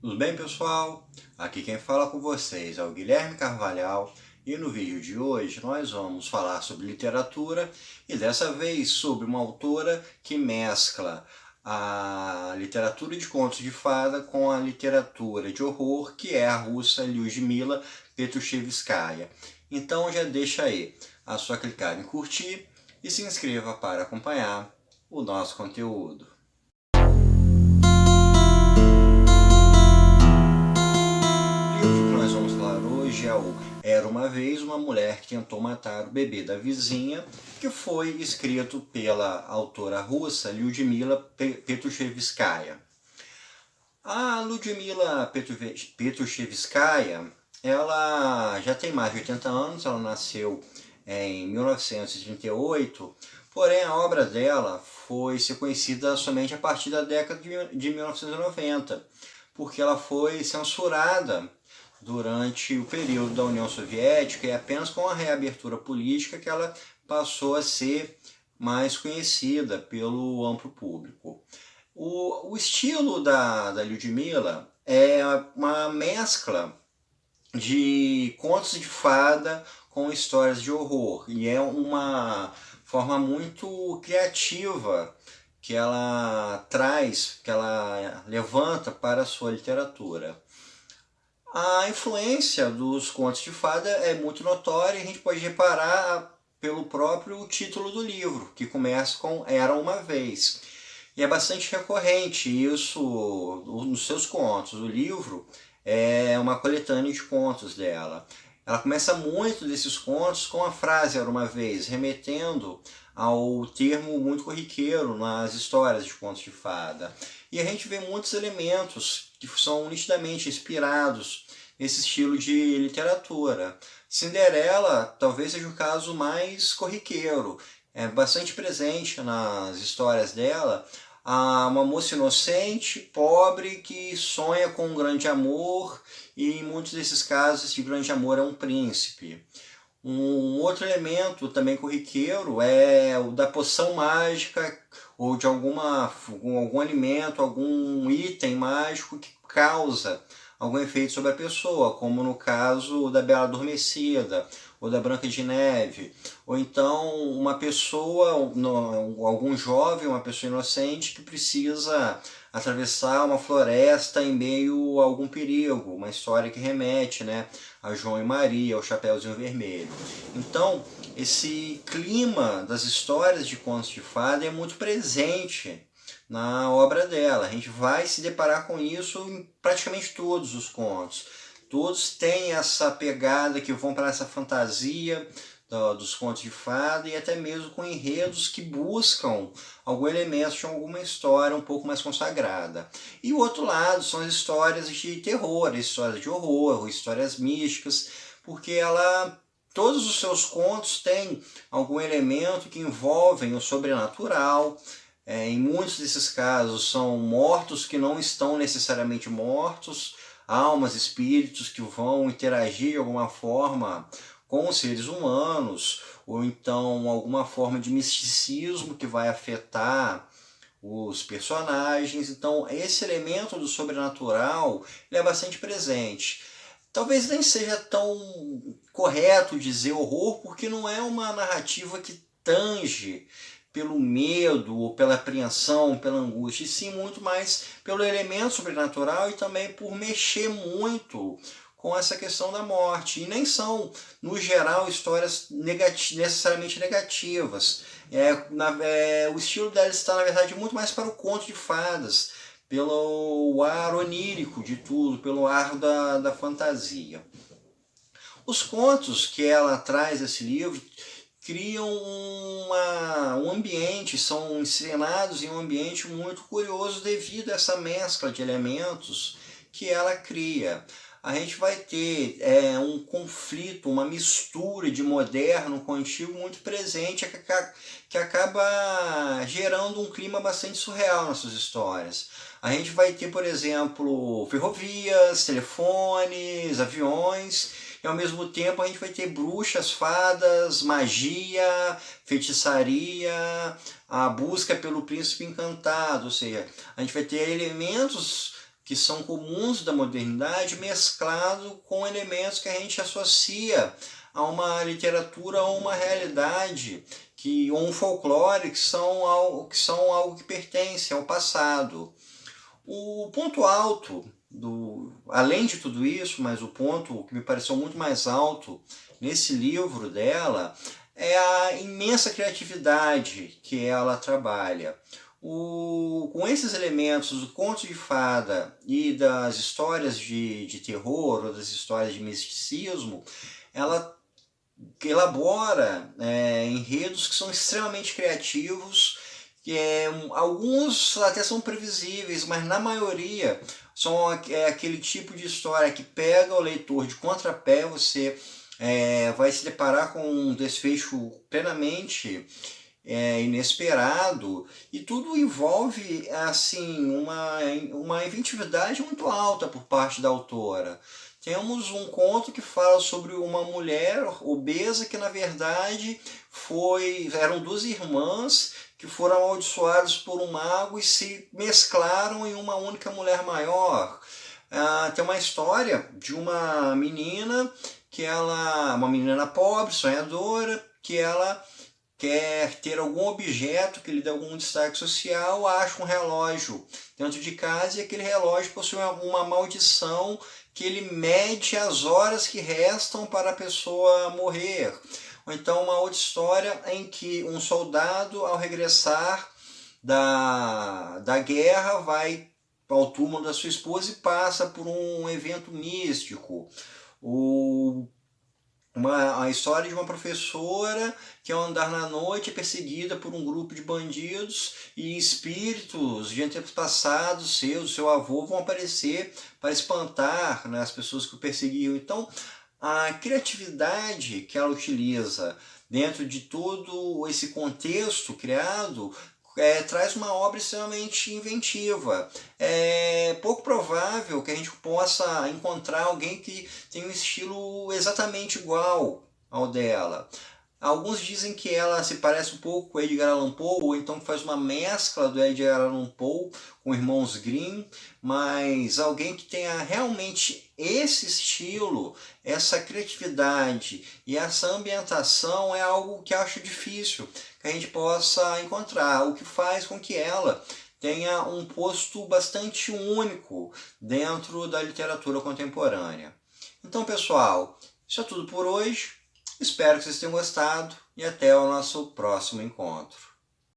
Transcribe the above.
Tudo bem, pessoal? Aqui quem fala com vocês é o Guilherme Carvalhal e no vídeo de hoje nós vamos falar sobre literatura e dessa vez sobre uma autora que mescla a literatura de contos de fada com a literatura de horror, que é a russa Lyudmila Petrushevskaya. Então já deixa aí a sua clicada em curtir e se inscreva para acompanhar o nosso conteúdo. O livro que nós vamos falar hoje é o Era uma Vez uma Mulher que Tentou Matar o Bebê da Vizinha, que foi escrito pela autora russa Lyudmila Petrushevskaya. A Lyudmila Petrushevskaya, ela já tem mais de 80 anos, ela nasceu em 1938, porém a obra dela foi ser conhecida somente a partir da década de 1990, porque ela foi censurada durante o período da União Soviética e apenas com a reabertura política que ela passou a ser mais conhecida pelo amplo público. O estilo da Lyudmila é uma mescla de contos de fada com histórias de horror, e é uma forma muito criativa que ela traz, que ela levanta para a sua literatura. A influência dos contos de fada é muito notória e a gente pode reparar pelo próprio título do livro, que começa com Era uma Vez. E é bastante recorrente isso nos seus contos. O livro é uma coletânea de contos dela. Ela começa muito desses contos com a frase Era uma Vez, remetendo ao termo muito corriqueiro nas histórias de contos de fada. E a gente vê muitos elementos que são nitidamente inspirados nesse estilo de literatura. Cinderela talvez seja o caso mais corriqueiro, é bastante presente nas histórias dela, uma moça inocente, pobre, que sonha com um grande amor, e em muitos desses casos esse grande amor é um príncipe. Um outro elemento também corriqueiro é o da poção mágica ou de algum alimento, algum item mágico que causa algum efeito sobre a pessoa, como no caso da Bela Adormecida ou da Branca de Neve, ou então uma pessoa, algum jovem, uma pessoa inocente que precisa atravessar uma floresta em meio a algum perigo, uma história que remete, né, a João e Maria, o Chapeuzinho Vermelho. Então, esse clima das histórias de contos de fada é muito presente na obra dela. A gente vai se deparar com isso em praticamente todos os contos. Todos têm essa pegada que vão para essa fantasia dos contos de fada e até mesmo com enredos que buscam algum elemento de alguma história um pouco mais consagrada. E o outro lado são as histórias de terror, histórias de horror, histórias místicas, porque todos os seus contos têm algum elemento que envolvem o sobrenatural. Em muitos desses casos são mortos que não estão necessariamente mortos, almas, espíritos que vão interagir de alguma forma com os seres humanos, ou então alguma forma de misticismo que vai afetar os personagens. Então esse elemento do sobrenatural é bastante presente. Talvez nem seja tão correto dizer horror, porque não é uma narrativa que tange pelo medo, ou pela apreensão, pela angústia, e sim muito mais pelo elemento sobrenatural e também por mexer muito com essa questão da morte. E nem são, no geral, histórias necessariamente negativas. O estilo dela está, na verdade, muito mais para o conto de fadas, pelo ar onírico de tudo, pelo ar da fantasia. Os contos que ela traz nesse livro criam um ambiente, são encenados em um ambiente muito curioso devido a essa mescla de elementos que ela cria. A gente vai ter um conflito, uma mistura de moderno com antigo muito presente, que acaba gerando um clima bastante surreal nas suas histórias. A gente vai ter, por exemplo, ferrovias, telefones, aviões, e ao mesmo tempo a gente vai ter bruxas, fadas, magia, feitiçaria, a busca pelo príncipe encantado, ou seja, a gente vai ter elementos que são comuns da modernidade, mesclado com elementos que a gente associa a uma literatura ou uma realidade, ou um folclore, que são algo que pertence ao passado. O ponto alto, além de tudo isso, mas o ponto que me pareceu muito mais alto nesse livro dela, é a imensa criatividade que ela trabalha. Com esses elementos do conto de fada e das histórias de terror ou das histórias de misticismo, ela elabora enredos que são extremamente criativos, alguns até são previsíveis, mas na maioria são aquele tipo de história que pega o leitor de contrapé. Você vai se deparar com um desfecho plenamente inesperado, e tudo envolve assim uma inventividade muito alta por parte da autora. Temos um conto que fala sobre uma mulher obesa que, na verdade, eram duas irmãs que foram amaldiçoadas por um mago e se mesclaram em uma única mulher maior. Tem uma história de uma menina uma menina pobre, sonhadora, que ela quer ter algum objeto que lhe dê algum destaque social, acha um relógio dentro de casa, e aquele relógio possui uma maldição que ele mede as horas que restam para a pessoa morrer. Ou então uma outra história em que um soldado, ao regressar da guerra, vai ao túmulo da sua esposa e passa por um evento místico. A história de uma professora que, ao andar na noite, é perseguida por um grupo de bandidos, e espíritos de antepassados seus, do seu avô, vão aparecer para espantar, né, as pessoas que o perseguiam. Então, a criatividade que ela utiliza dentro de todo esse contexto criado traz uma obra extremamente inventiva. É pouco provável que a gente possa encontrar alguém que tem um estilo exatamente igual ao dela. Alguns dizem que ela se parece um pouco com Edgar Allan Poe, ou então faz uma mescla do Edgar Allan Poe com Irmãos Grimm, mas alguém que tenha realmente esse estilo, essa criatividade e essa ambientação é algo que acho difícil que a gente possa encontrar, o que faz com que ela tenha um posto bastante único dentro da literatura contemporânea. Então, pessoal, isso é tudo por hoje. Espero que vocês tenham gostado e até o nosso próximo encontro.